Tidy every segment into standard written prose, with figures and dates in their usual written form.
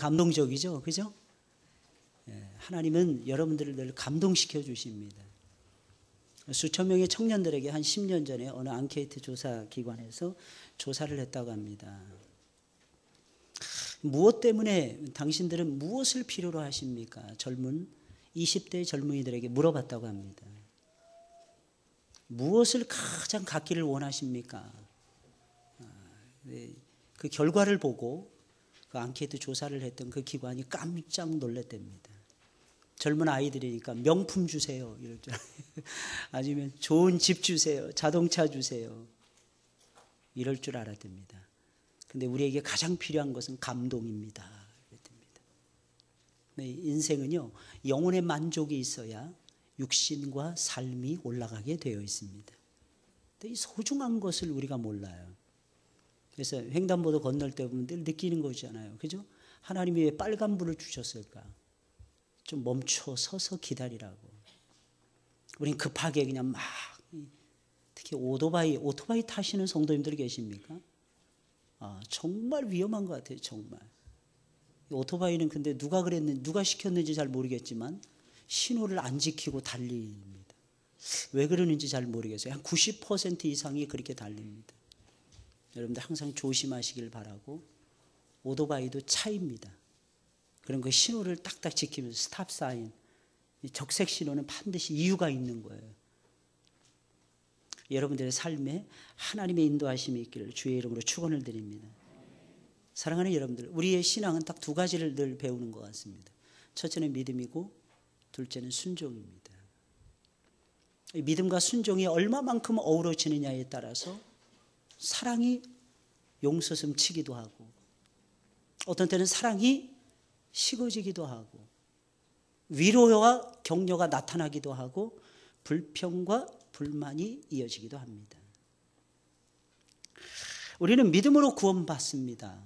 감동적이죠, 그죠? 하나님은 여러분들을 늘 감동시켜 주십니다. 수천 명의 청년들에게 한 10년 전에 어느 앙케이트 조사 기관에서 조사를 했다고 합니다. 무엇 때문에 당신들은 무엇을 필요로 하십니까? 젊은 20대 젊은이들에게 물어봤다고 합니다. 무엇을 가장 갖기를 원하십니까? 그 결과를 보고 그 앙케이트 조사를 했던 그 기관이 깜짝 놀랐답니다. 젊은 아이들이니까 명품 주세요 이럴 줄 아니면 좋은 집 주세요, 자동차 주세요 이럴 줄 알았답니다. 근데 우리에게 가장 필요한 것은 감동입니다. 인생은요, 영혼의 만족이 있어야 육신과 삶이 올라가게 되어 있습니다. 이 소중한 것을 우리가 몰라요. 그래서 횡단보도 건널 때 보면 늘 느끼는 거잖아요, 그죠? 하나님이 왜 빨간불을 주셨을까? 좀 멈춰 서서 기다리라고. 우린 급하게 그냥 막, 특히 오토바이 타시는 성도님들 계십니까? 정말 위험한 것 같아요, 정말. 오토바이는 근데 누가 시켰는지 잘 모르겠지만 신호를 안 지키고 달립니다. 왜 그러는지 잘 모르겠어요. 한 90% 이상이 그렇게 달립니다. 여러분들 항상 조심하시길 바라고. 오토바이도 차입니다. 그런 그 신호를 딱딱 지키면서 스탑 사인, 적색 신호는 반드시 이유가 있는 거예요. 여러분들의 삶에 하나님의 인도하심이 있기를 주의 이름으로 축원을 드립니다. 사랑하는 여러분들, 우리의 신앙은 딱 두 가지를 늘 배우는 것 같습니다. 첫째는 믿음이고 둘째는 순종입니다. 믿음과 순종이 얼마만큼 어우러지느냐에 따라서 사랑이 용서슴 치기도 하고 어떤 때는 사랑이 식어지기도 하고 위로와 격려가 나타나기도 하고 불평과 불만이 이어지기도 합니다. 우리는 믿음으로 구원받습니다.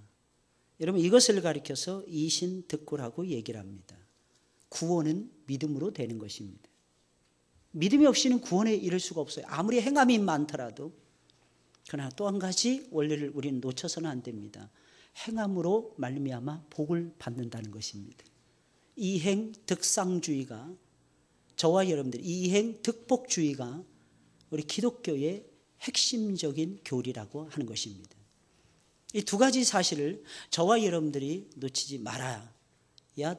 여러분, 이것을 가리켜서 이신득구라고 얘기를 합니다. 구원은 믿음으로 되는 것입니다. 믿음이 없이는 구원에 이를 수가 없어요. 아무리 행함이 많더라도. 그러나 또 한 가지 원리를 우리는 놓쳐서는 안 됩니다. 행함으로 말미암아 복을 받는다는 것입니다. 이행득상주의가, 저와 여러분들 이행득복주의가 우리 기독교의 핵심적인 교리라고 하는 것입니다. 이 두 가지 사실을 저와 여러분들이 놓치지 말아야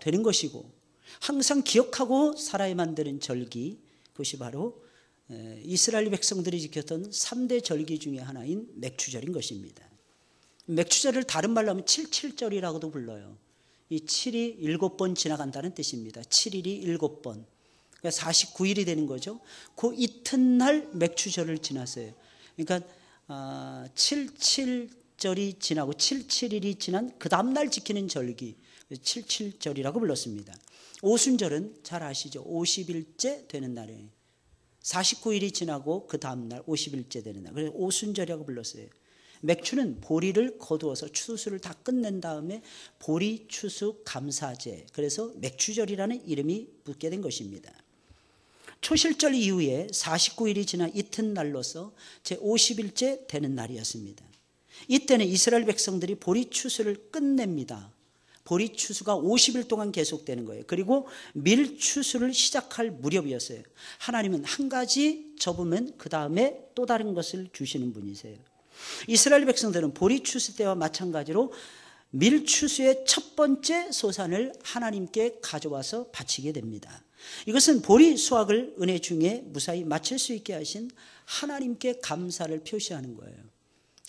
되는 것이고 항상 기억하고 살아야만 되는 절기, 그것이 바로 이스라엘 백성들이 지켰던 3대 절기 중에 하나인 맥추절인 것입니다. 맥추절을 다른 말로 하면 77절이라고도 불러요. 이 7이 7번 지나간다는 뜻입니다. 7일이 7번. 그러니까 49일이 되는 거죠. 그 이튿날 맥추절을 지났어요. 그러니까 77절이 지나고 77일이 지난 그 다음날 지키는 절기, 77절이라고 불렀습니다. 오순절은 잘 아시죠? 50일째 되는 날이에요. 49일이 지나고 그 다음날 50일째 되는 날. 그래서 오순절이라고 불렀어요. 맥추는 보리를 거두어서 추수를 다 끝낸 다음에 보리 추수 감사제, 그래서 맥추절이라는 이름이 붙게 된 것입니다. 초실절 이후에 49일이 지난 이튿날로서 제50일째 되는 날이었습니다. 이때는 이스라엘 백성들이 보리 추수를 끝냅니다. 보리 추수가 50일 동안 계속되는 거예요. 그리고 밀 추수를 시작할 무렵이었어요. 하나님은 한 가지 접으면 그 다음에 또 다른 것을 주시는 분이세요. 이스라엘 백성들은 보리 추수 때와 마찬가지로 밀 추수의 첫 번째 소산을 하나님께 가져와서 바치게 됩니다. 이것은 보리 수확을 은혜 중에 무사히 마칠 수 있게 하신 하나님께 감사를 표시하는 거예요.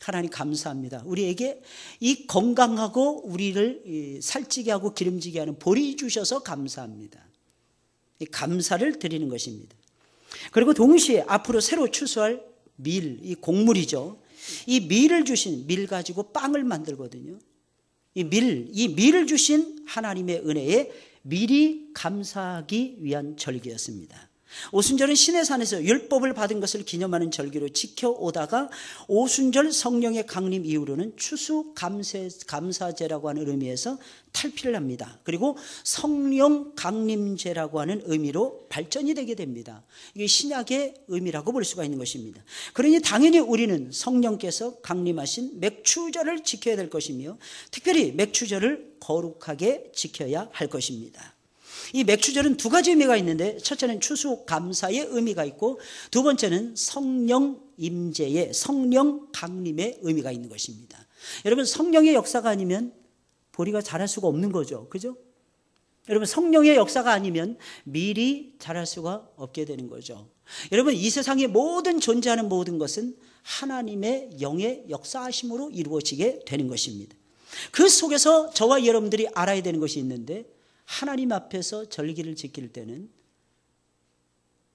하나님 감사합니다. 우리에게 이 건강하고 우리를 살찌게 하고 기름지게 하는 보리 주셔서 감사합니다. 이 감사를 드리는 것입니다. 그리고 동시에 앞으로 새로 추수할 밀, 이 곡물이죠. 이 밀을 주신, 밀 가지고 빵을 만들거든요. 이 밀을 주신 하나님의 은혜에 미리 감사하기 위한 절기였습니다. 오순절은 시내산에서 율법을 받은 것을 기념하는 절기로 지켜오다가 오순절 성령의 강림 이후로는 추수감사제라고 하는 의미에서 탈피를 합니다. 그리고 성령 강림제라고 하는 의미로 발전이 되게 됩니다. 이게 신약의 의미라고 볼 수가 있는 것입니다. 그러니 당연히 우리는 성령께서 강림하신 맥추절을 지켜야 될 것이며 특별히 맥추절을 거룩하게 지켜야 할 것입니다. 이 맥추절은 두 가지 의미가 있는데 첫째는 추수감사의 의미가 있고 두 번째는 성령 임재의 성령 강림의 의미가 있는 것입니다. 여러분 성령의 역사가 아니면 보리가 자랄 수가 없는 거죠. 그죠? 여러분 성령의 역사가 아니면 밀이 자랄 수가 없게 되는 거죠. 여러분 이 세상에 모든 존재하는 모든 것은 하나님의 영의 역사하심으로 이루어지게 되는 것입니다. 그 속에서 저와 여러분들이 알아야 되는 것이 있는데 하나님 앞에서 절기를 지킬 때는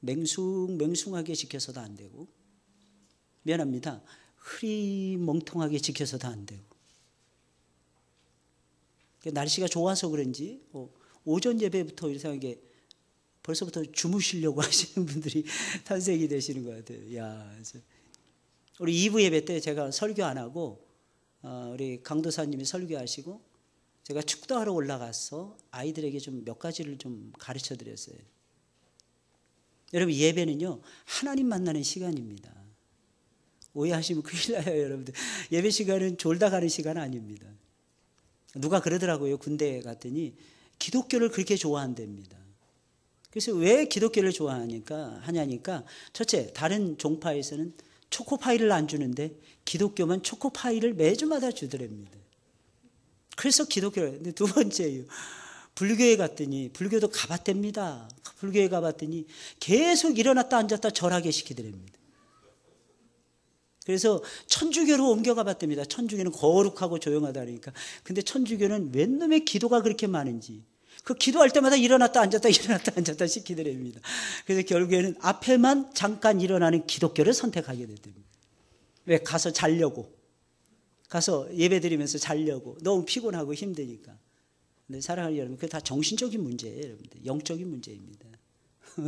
맹숭맹숭하게 지켜서도 안 되고 미안합니다. 흐리멍텅하게 지켜서도 안 되고 날씨가 좋아서 그런지 오전 예배부터 이상하게 벌써부터 주무시려고 하시는 분들이 탄생이 되시는 것 같아요. 야, 우리 2부 예배 때 제가 설교 안 하고 우리 강도사님이 설교하시고 제가 축도하러 올라가서 아이들에게 좀 몇 가지를 좀 가르쳐 드렸어요. 여러분 예배는요 하나님 만나는 시간입니다. 오해하시면 큰일 나요. 여러분들 예배 시간은 졸다 가는 시간 아닙니다. 누가 그러더라고요. 군대 갔더니 기독교를 그렇게 좋아한답니다. 그래서 왜 기독교를 하냐니까 첫째 다른 종파에서는 초코파이를 안 주는데 기독교만 초코파이를 매주마다 주더랍니다. 그래서 기독교를. 근데 두 번째요. 불교에 갔더니 불교도 가봤답니다. 불교에 가봤더니 계속 일어났다 앉았다 절하게 시키더랍니다. 그래서 천주교로 옮겨가 봤답니다. 천주교는 거룩하고 조용하다 그러니까. 근데 천주교는 웬 놈의 기도가 그렇게 많은지 그 기도할 때마다 일어났다 앉았다 시키더랍니다. 그래서 결국에는 앞에만 잠깐 일어나는 기독교를 선택하게 됐답니다. 왜? 가서 자려고. 가서 예배드리면서 자려고. 너무 피곤하고 힘드니까. 근데 사랑하는 여러분, 그게 다 정신적인 문제예요, 여러분들. 영적인 문제입니다.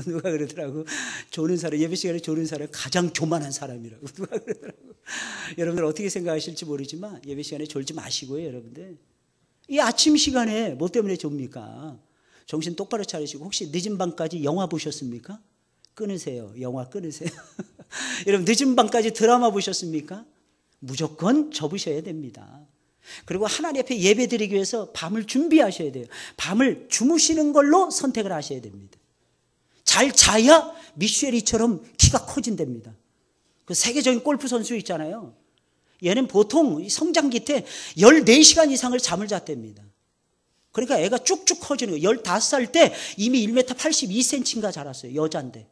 누가 그러더라고. 조는 사람, 예배 시간에 조는 사람 가장 교만한 사람이라고. 누가 그러더라고. 여러분들 어떻게 생각하실지 모르지만 예배 시간에 졸지 마시고요, 여러분들. 이 아침 시간에 뭐 때문에 좁니까? 정신 똑바로 차리시고 혹시 늦은 밤까지 영화 보셨습니까? 끊으세요. 영화 끊으세요. 여러분 늦은 밤까지 드라마 보셨습니까? 무조건 접으셔야 됩니다. 그리고 하나님 앞에 예배드리기 위해서 밤을 준비하셔야 돼요. 밤을 주무시는 걸로 선택을 하셔야 됩니다. 잘 자야 미쉐리처럼 키가 커진답니다. 그 세계적인 골프 선수 있잖아요. 얘는 보통 성장기 때 14시간 이상을 잠을 잤답니다. 그러니까 애가 쭉쭉 커지는 거예요. 15살 때 이미 1m 82cm인가 자랐어요. 여자인데.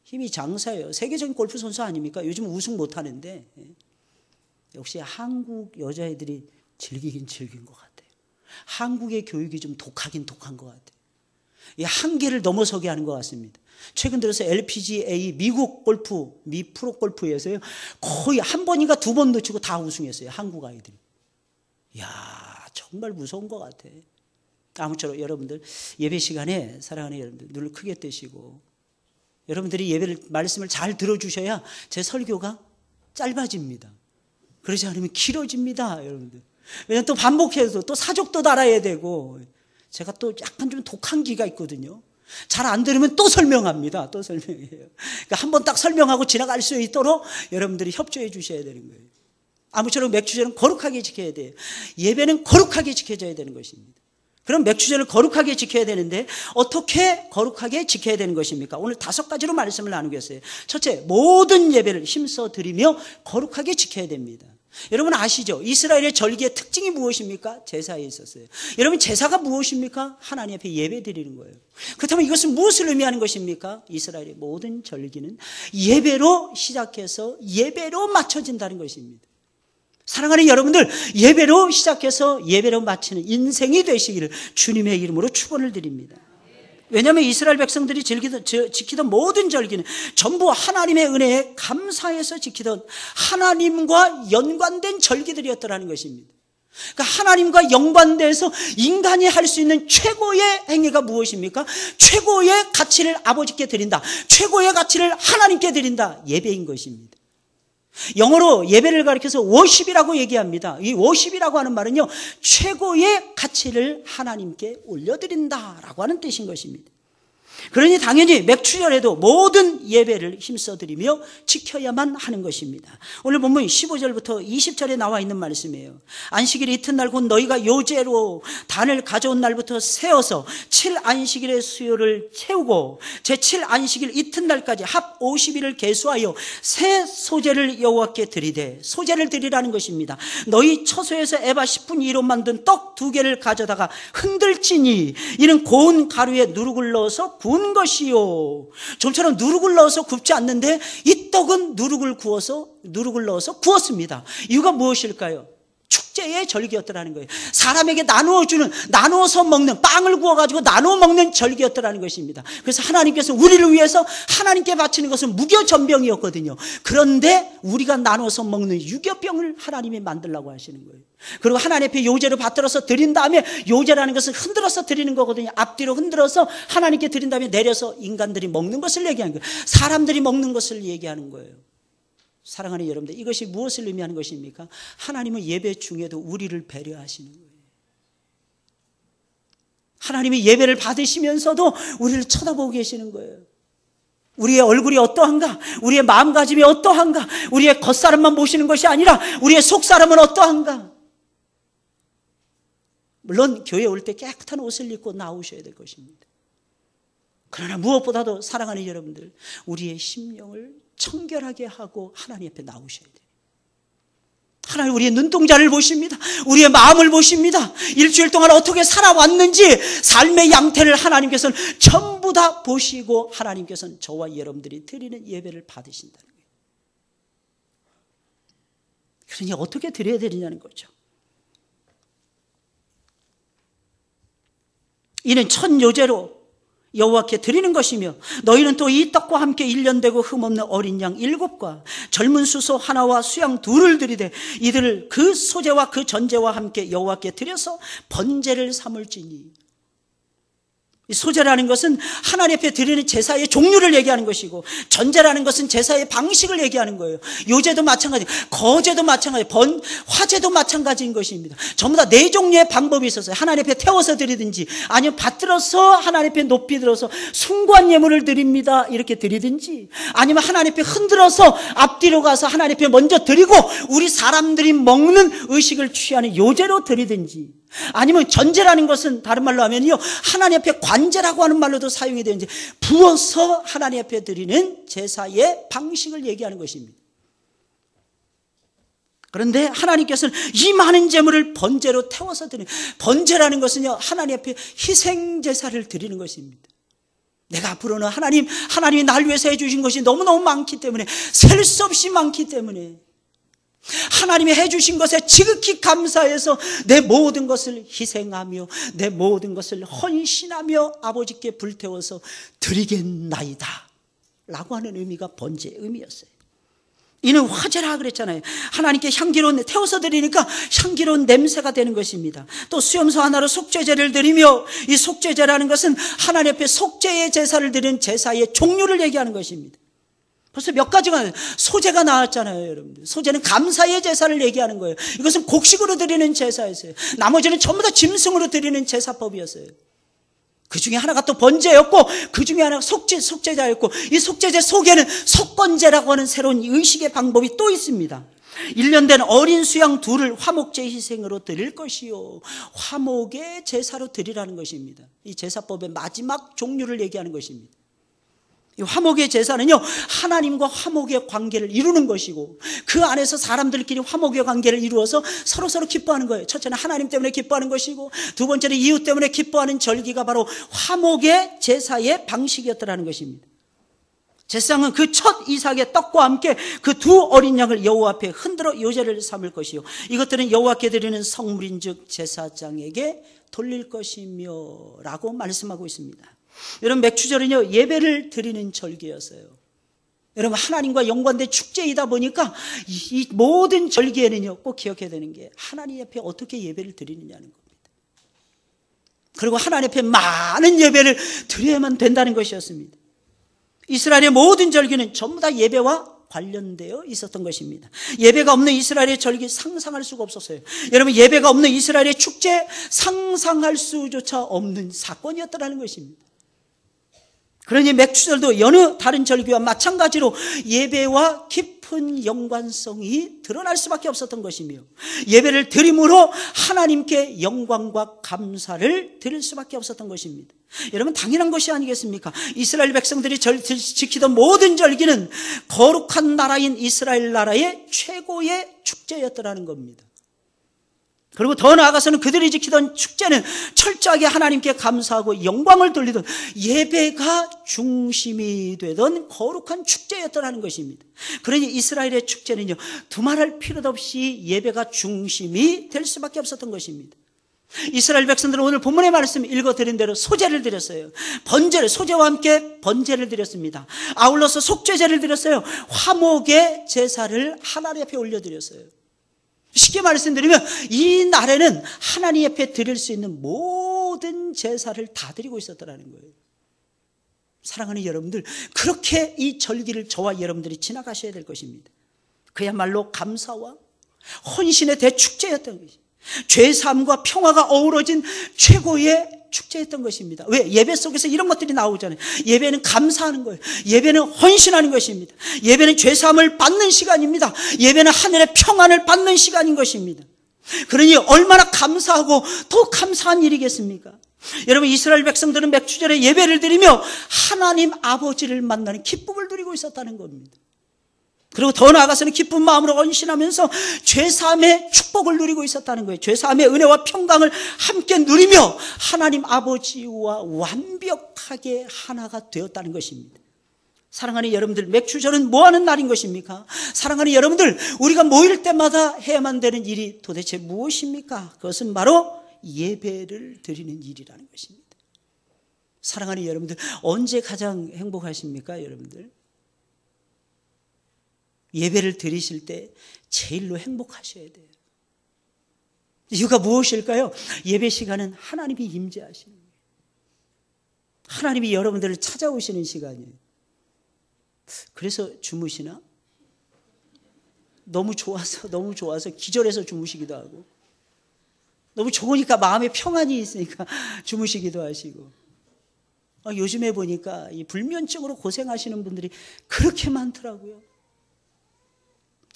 힘이 장사예요. 세계적인 골프 선수 아닙니까? 요즘 우승 못하는데. 역시 한국 여자애들이 즐기긴 즐긴 것 같아요. 한국의 교육이 좀 독하긴 독한 것 같아요. 이 한계를 넘어서게 하는 것 같습니다. 최근 들어서 LPGA 미국 골프, 미 프로 골프에서요 거의 한 번인가 두 번 놓치고 다 우승했어요. 한국 아이들이. 이야, 정말 무서운 것 같아. 아무쪼록 여러분들 예배 시간에 사랑하는 여러분들 눈을 크게 뜨시고 여러분들이 예배를 말씀을 잘 들어주셔야 제 설교가 짧아집니다. 그러지 않으면 길어집니다, 여러분들. 왜냐하면 또 반복해서 또 사족도 달아야 되고 제가 또 약간 좀 독한 기가 있거든요. 잘 안 들으면 또 설명합니다. 또 설명해요. 그러니까 한 번 딱 설명하고 지나갈 수 있도록 여러분들이 협조해 주셔야 되는 거예요. 아무쪼록 맥주제는 거룩하게 지켜야 돼요. 예배는 거룩하게 지켜져야 되는 것입니다. 그럼 맥주제를 거룩하게 지켜야 되는데 어떻게 거룩하게 지켜야 되는 것입니까? 오늘 5가지로 말씀을 나누겠어요. 첫째, 모든 예배를 힘써 드리며 거룩하게 지켜야 됩니다. 여러분 아시죠? 이스라엘의 절기의 특징이 무엇입니까? 제사에 있었어요. 여러분 제사가 무엇입니까? 하나님 앞에 예배 드리는 거예요. 그렇다면 이것은 무엇을 의미하는 것입니까? 이스라엘의 모든 절기는 예배로 시작해서 예배로 맞춰진다는 것입니다. 사랑하는 여러분들, 예배로 시작해서 예배로 마치는 인생이 되시기를 주님의 이름으로 축원을 드립니다. 왜냐하면 이스라엘 백성들이 지키던 모든 절기는 전부 하나님의 은혜에 감사해서 지키던 하나님과 연관된 절기들이었더라는 것입니다. 그러니까 하나님과 연관돼서 인간이 할 수 있는 최고의 행위가 무엇입니까? 최고의 가치를 아버지께 드린다. 최고의 가치를 하나님께 드린다. 예배인 것입니다. 영어로 예배를 가리켜서 워십이라고 얘기합니다. 이 워십이라고 하는 말은요, 최고의 가치를 하나님께 올려드린다라고 하는 뜻인 것입니다. 그러니 당연히 맥추절에도 모든 예배를 힘써드리며 지켜야만 하는 것입니다. 오늘 본문 15절부터 20절에 나와 있는 말씀이에요. 안식일 이튿날 곧 너희가 요제로 단을 가져온 날부터 세어서 7안식일의 수요를 채우고 제7안식일 이튿날까지 합 50일을 계수하여 새 소제를 여호와께 드리되, 소제를 드리라는 것입니다. 너희 처소에서 에바 10분 2로 만든 떡 2개를 가져다가 흔들지니 이는 고운 가루에 누룩을 넣어서 구운 것이요. 좀처럼 누룩을 넣어서 굽지 않는데 이 떡은 누룩을 넣어서 구웠습니다. 이유가 무엇일까요? 축제의 절기였더라는 거예요. 사람에게 나누어서 먹는, 빵을 구워가지고 나누어 먹는 절기였더라는 것입니다. 그래서 하나님께서 우리를 위해서 하나님께 바치는 것은 무교전병이었거든요. 그런데 우리가 나눠서 먹는 유교병을 하나님이 만들라고 하시는 거예요. 그리고 하나님 앞에 요제를 받들어서 드린 다음에, 요제라는 것은 흔들어서 드리는 거거든요. 앞뒤로 흔들어서 하나님께 드린 다음에 내려서 인간들이 먹는 것을 얘기하는 거예요. 사람들이 먹는 것을 얘기하는 거예요. 사랑하는 여러분들, 이것이 무엇을 의미하는 것입니까? 하나님은 예배 중에도 우리를 배려하시는 거예요. 하나님이 예배를 받으시면서도 우리를 쳐다보고 계시는 거예요. 우리의 얼굴이 어떠한가? 우리의 마음가짐이 어떠한가? 우리의 겉사람만 보시는 것이 아니라 우리의 속사람은 어떠한가? 물론 교회에 올 때 깨끗한 옷을 입고 나오셔야 될 것입니다. 그러나 무엇보다도 사랑하는 여러분들, 우리의 심령을 청결하게 하고 하나님 앞에 나오셔야 돼요. 하나님 우리의 눈동자를 보십니다. 우리의 마음을 보십니다. 일주일 동안 어떻게 살아왔는지 삶의 양태를 하나님께서는 전부 다 보시고 하나님께서는 저와 여러분들이 드리는 예배를 받으신다는 거예요. 그러니 어떻게 드려야 되느냐는 거죠. 이는 첫 요제로 여호와께 드리는 것이며, 너희는 또 이 떡과 함께 1년 되고 흠없는 어린 양 7과 젊은 수소 하나와 수양 2를 드리되 이들을 그 소제와 그 전제와 함께 여호와께 드려서 번제를 삼을지니. 이 소제라는 것은 하나님 앞에 드리는 제사의 종류를 얘기하는 것이고, 전제라는 것은 제사의 방식을 얘기하는 거예요. 요제도 마찬가지, 거제도 마찬가지, 화제도 마찬가지인 것입니다. 전부 다 4종류의 방법이 있었어요. 하나님 앞에 태워서 드리든지, 아니면 받들어서 하나님 앞에 높이 들어서 숭고한 예물을 드립니다 이렇게 드리든지, 아니면 하나님 앞에 흔들어서 앞뒤로 가서 하나님 앞에 먼저 드리고 우리 사람들이 먹는 의식을 취하는 요제로 드리든지, 아니면 전제라는 것은 다른 말로 하면요, 하나님 앞에 관제라고 하는 말로도 사용이 되는지 부어서 하나님 앞에 드리는 제사의 방식을 얘기하는 것입니다. 그런데 하나님께서는 이 많은 제물을 번제로 태워서 드리는, 번제라는 것은요, 하나님 앞에 희생 제사를 드리는 것입니다. 내가 앞으로는 하나님이 날 위해서 해주신 것이 너무너무 많기 때문에, 셀 수 없이 많기 때문에 하나님이 해주신 것에 지극히 감사해서 내 모든 것을 희생하며 내 모든 것을 헌신하며 아버지께 불태워서 드리겠나이다 라고 하는 의미가 번제의 의미였어요. 이는 화제라 그랬잖아요. 하나님께 향기로운, 태워서 드리니까 향기로운 냄새가 되는 것입니다. 또 수염소 하나로 속죄제를 드리며, 이 속죄제라는 것은 하나님 앞에 속죄의 제사를 드리는 제사의 종류를 얘기하는 것입니다. 벌써 몇 가지가, 소제가 나왔잖아요, 여러분들. 소제는 감사의 제사를 얘기하는 거예요. 이것은 곡식으로 드리는 제사였어요. 나머지는 전부 다 짐승으로 드리는 제사법이었어요. 그 중에 하나가 또 번제였고, 그 중에 하나가 속죄자였고, 이 속죄제 속에는 속번제라고 하는 새로운 의식의 방법이 또 있습니다. 1년 된 어린 수양 2를 화목제 희생으로 드릴 것이요, 화목의 제사로 드리라는 것입니다. 이 제사법의 마지막 종류를 얘기하는 것입니다. 이 화목의 제사는요, 하나님과 화목의 관계를 이루는 것이고, 그 안에서 사람들끼리 화목의 관계를 이루어서 서로 기뻐하는 거예요. 첫째는 하나님 때문에 기뻐하는 것이고, 두 번째는 이웃 때문에 기뻐하는 절기가 바로 화목의 제사의 방식이었더라는 것입니다. 제사장은 그 첫 이삭의 떡과 함께 그 2 어린 양을 여호와 앞에 흔들어 요제를 삼을 것이요, 이것들은 여호와께 드리는 성물인즉 제사장에게 돌릴 것이며 라고 말씀하고 있습니다. 여러분, 맥추절은요, 예배를 드리는 절기였어요. 여러분, 하나님과 연관된 축제이다 보니까 이 모든 절기에는요, 꼭 기억해야 되는 게 하나님 앞에 어떻게 예배를 드리느냐는 겁니다. 그리고 하나님 앞에 많은 예배를 드려야만 된다는 것이었습니다. 이스라엘의 모든 절기는 전부 다 예배와 관련되어 있었던 것입니다. 예배가 없는 이스라엘의 절기 상상할 수가 없었어요. 여러분, 예배가 없는 이스라엘의 축제 상상할 수조차 없는 사건이었다는 것입니다. 그러니 맥추절도 여느 다른 절기와 마찬가지로 예배와 깊은 연관성이 드러날 수밖에 없었던 것이며, 예배를 드림으로 하나님께 영광과 감사를 드릴 수밖에 없었던 것입니다. 여러분, 당연한 것이 아니겠습니까? 이스라엘 백성들이 지키던 모든 절기는 거룩한 나라인 이스라엘 나라의 최고의 축제였더라는 겁니다. 그리고 더 나아가서는 그들이 지키던 축제는 철저하게 하나님께 감사하고 영광을 돌리던 예배가 중심이 되던 거룩한 축제였더라는 것입니다. 그러니 이스라엘의 축제는요, 두말할 필요도 없이 예배가 중심이 될 수밖에 없었던 것입니다. 이스라엘 백성들은 오늘 본문의 말씀 읽어드린 대로 소제를 드렸어요. 번제를, 소제와 함께 번제를 드렸습니다. 아울러서 속죄제를 드렸어요. 화목의 제사를 하나님 앞에 올려드렸어요. 쉽게 말씀드리면 이 날에는 하나님 앞에 드릴 수 있는 모든 제사를 다 드리고 있었더라는 거예요. 사랑하는 여러분들, 그렇게 이 절기를 저와 여러분들이 지나가셔야 될 것입니다. 그야말로 감사와 헌신의 대축제였던 것입니다. 죄사함과 평화가 어우러진 최고의 축제였던 것입니다. 왜? 예배 속에서 이런 것들이 나오잖아요. 예배는 감사하는 거예요. 예배는 헌신하는 것입니다. 예배는 죄사함을 받는 시간입니다. 예배는 하늘의 평안을 받는 시간인 것입니다. 그러니 얼마나 감사하고 더 감사한 일이겠습니까? 여러분, 이스라엘 백성들은 맥추절에 예배를 드리며 하나님 아버지를 만나는 기쁨을 누리고 있었다는 겁니다. 그리고 더 나아가서는 기쁜 마음으로 헌신하면서 죄사함의 축복을 누리고 있었다는 거예요. 죄사함의 은혜와 평강을 함께 누리며 하나님 아버지와 완벽하게 하나가 되었다는 것입니다. 사랑하는 여러분들, 맥추절은 뭐 하는 날인 것입니까? 사랑하는 여러분들, 우리가 모일 때마다 해야만 되는 일이 도대체 무엇입니까? 그것은 바로 예배를 드리는 일이라는 것입니다. 사랑하는 여러분들, 언제 가장 행복하십니까, 여러분들? 예배를 드리실 때 제일로 행복하셔야 돼요. 이유가 무엇일까요? 예배 시간은 하나님이 임재하시는 거예요. 하나님이 여러분들을 찾아오시는 시간이에요. 그래서 주무시나? 너무 좋아서 기절해서 주무시기도 하고, 너무 좋으니까 마음에 평안이 있으니까 주무시기도 하시고, 요즘에 보니까 이 불면증으로 고생하시는 분들이 그렇게 많더라고요.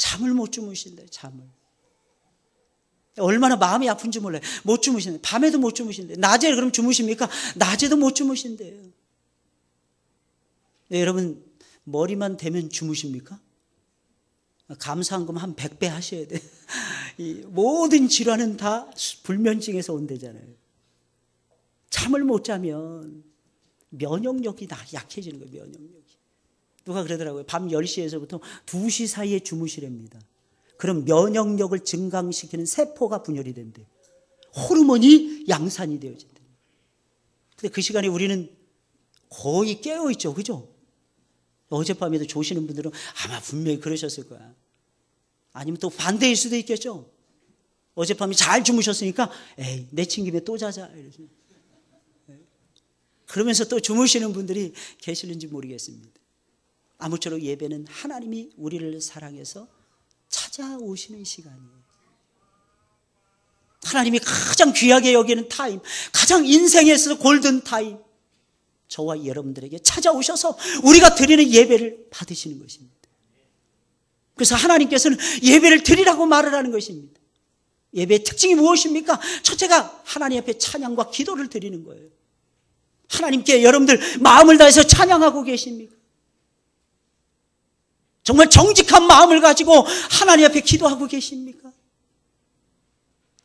잠을 못 주무신대요. 잠을. 얼마나 마음이 아픈지 몰라요. 못 주무신대요. 밤에도 못 주무신대요. 낮에 그럼 주무십니까? 낮에도 못 주무신대요. 네, 여러분, 머리만 대면 주무십니까? 감사한금 한 100배 하셔야 돼요. 이 모든 질환은 다 불면증에서 온대잖아요. 잠을 못 자면 면역력이 약해지는 거예요. 면역력이. 누가 그러더라고요. 밤 10시에서부터 2시 사이에 주무시랍니다. 그럼 면역력을 증강시키는 세포가 분열이 된대요. 호르몬이 양산이 되어진대요. 근데 그 시간에 우리는 거의 깨어있죠. 그죠? 어젯밤에도 조시는 분들은 아마 분명히 그러셨을 거야. 아니면 또 반대일 수도 있겠죠. 어젯밤에 잘 주무셨으니까 에이, 내친 김에 또 자자. 이러죠. 그러면서 또 주무시는 분들이 계시는지 모르겠습니다. 아무쪼록 예배는 하나님이 우리를 사랑해서 찾아오시는 시간이에요. 하나님이 가장 귀하게 여기는 타임, 가장 인생에서 골든 타임, 저와 여러분들에게 찾아오셔서 우리가 드리는 예배를 받으시는 것입니다. 그래서 하나님께서는 예배를 드리라고 말을 하는 것입니다. 예배의 특징이 무엇입니까? 첫째가 하나님 앞에 찬양과 기도를 드리는 거예요. 하나님께 여러분들 마음을 다해서 찬양하고 계십니까? 정말 정직한 마음을 가지고 하나님 앞에 기도하고 계십니까?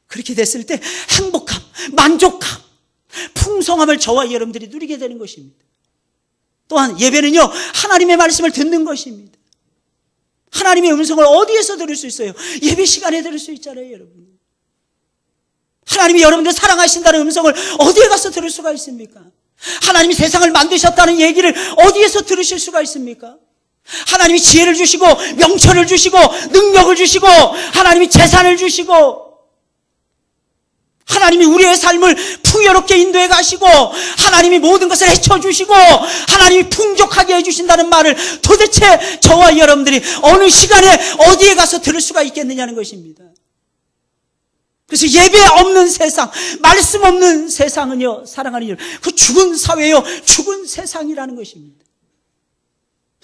그렇게 됐을 때 행복함, 만족감, 풍성함을 저와 여러분들이 누리게 되는 것입니다. 또한 예배는요, 하나님의 말씀을 듣는 것입니다. 하나님의 음성을 어디에서 들을 수 있어요? 예배 시간에 들을 수 있잖아요, 여러분. 하나님이 여러분들 사랑하신다는 음성을 어디에 가서 들을 수가 있습니까? 하나님이 세상을 만드셨다는 얘기를 어디에서 들으실 수가 있습니까? 하나님이 지혜를 주시고 명철을 주시고 능력을 주시고 하나님이 재산을 주시고 하나님이 우리의 삶을 풍요롭게 인도해 가시고 하나님이 모든 것을 헤쳐주시고 하나님이 풍족하게 해주신다는 말을 도대체 저와 여러분들이 어느 시간에 어디에 가서 들을 수가 있겠느냐는 것입니다. 그래서 예배 없는 세상, 말씀 없는 세상은요, 사랑하는 여러분, 그 죽은 사회요, 죽은 세상이라는 것입니다.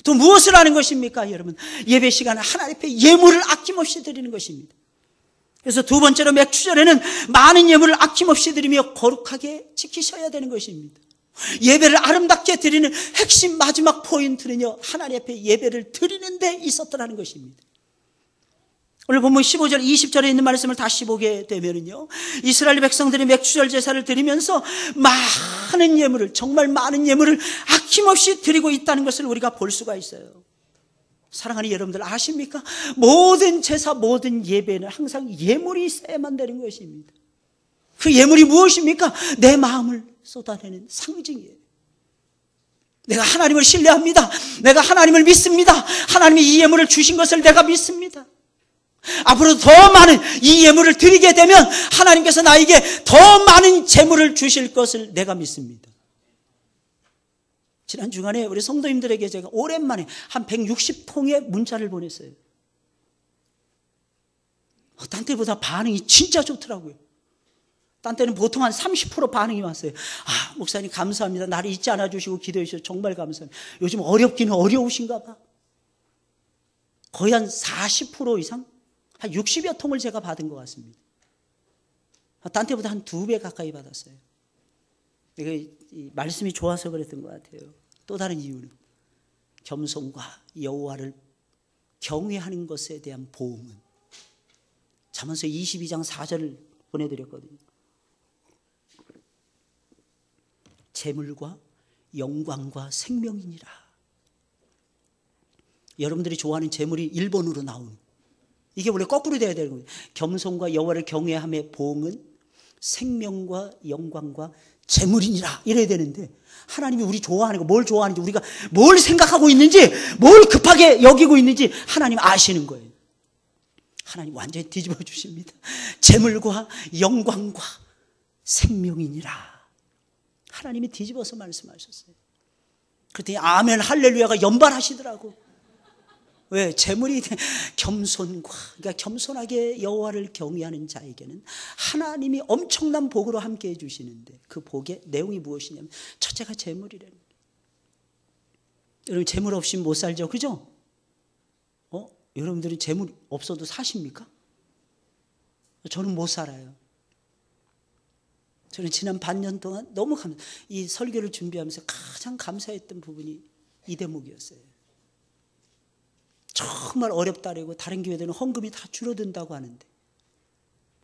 또 무엇을 하는 것입니까, 여러분? 예배 시간에 하나님 앞에 예물을 아낌없이 드리는 것입니다. 그래서 두 번째로 맥주절에는 많은 예물을 아낌없이 드리며 거룩하게 지키셔야 되는 것입니다. 예배를 아름답게 드리는 핵심 마지막 포인트는요, 하나님 앞에 예배를 드리는 데 있었더라는 것입니다. 오늘 본문 15절, 20절에 있는 말씀을 다시 보게 되면은요, 이스라엘 백성들이 맥주절 제사를 드리면서 많은 예물을, 정말 많은 예물을 아낌없이 드리고 있다는 것을 우리가 볼 수가 있어요. 사랑하는 여러분들 아십니까? 모든 제사, 모든 예배는 항상 예물이 있어야만 되는 것입니다. 그 예물이 무엇입니까? 내 마음을 쏟아내는 상징이에요. 내가 하나님을 신뢰합니다. 내가 하나님을 믿습니다. 하나님이 이 예물을 주신 것을 내가 믿습니다. 앞으로 더 많은 이 예물을 드리게 되면 하나님께서 나에게 더 많은 재물을 주실 것을 내가 믿습니다. 지난 주간에 우리 성도님들에게 제가 오랜만에 한 160통의 문자를 보냈어요. 딴 때보다 반응이 진짜 좋더라고요. 딴 때는 보통 한 30% 반응이 왔어요. 아, 목사님 감사합니다. 나를 잊지 않아 주시고 기도해 주셔서 정말 감사합니다. 요즘 어렵기는 어려우신가 봐. 거의 한 40% 이상? 한 60여 통을 제가 받은 것 같습니다. 딴 때보다 한 2배 가까이 받았어요. 이 말씀이 좋아서 그랬던 것 같아요. 또 다른 이유는 겸손과 여호와를 경외하는 것에 대한 보응은 잠언서 22장 4절을 보내드렸거든요. 재물과 영광과 생명이니라. 여러분들이 좋아하는 재물이 1번으로 나오는, 이게 원래 거꾸로 돼야 되는 거예요. 겸손과 여호와를 경외함의 보응은 생명과 영광과 재물이니라 이래야 되는데, 하나님이 우리 좋아하는 거, 뭘 좋아하는지, 우리가 뭘 생각하고 있는지, 뭘 급하게 여기고 있는지 하나님 아시는 거예요. 하나님 완전히 뒤집어 주십니다. 재물과 영광과 생명이니라 하나님이 뒤집어서 말씀하셨어요. 그랬더니 아멘 할렐루야가 연발하시더라고. 왜? 재물이 겸손과, 그러니까 겸손하게 여호와를 경외하는 자에게는 하나님이 엄청난 복으로 함께 해주시는데, 그 복의 내용이 무엇이냐면 첫째가 재물이라는 거예요. 여러분 재물 없이 못 살죠, 그죠? 여러분들이 재물 없어도 사십니까? 저는 못 살아요. 저는 지난 반년 동안 너무 이 설교를 준비하면서 가장 감사했던 부분이 이 대목이었어요. 정말 어렵다라고 다른 교회들은 헌금이 다 줄어든다고 하는데,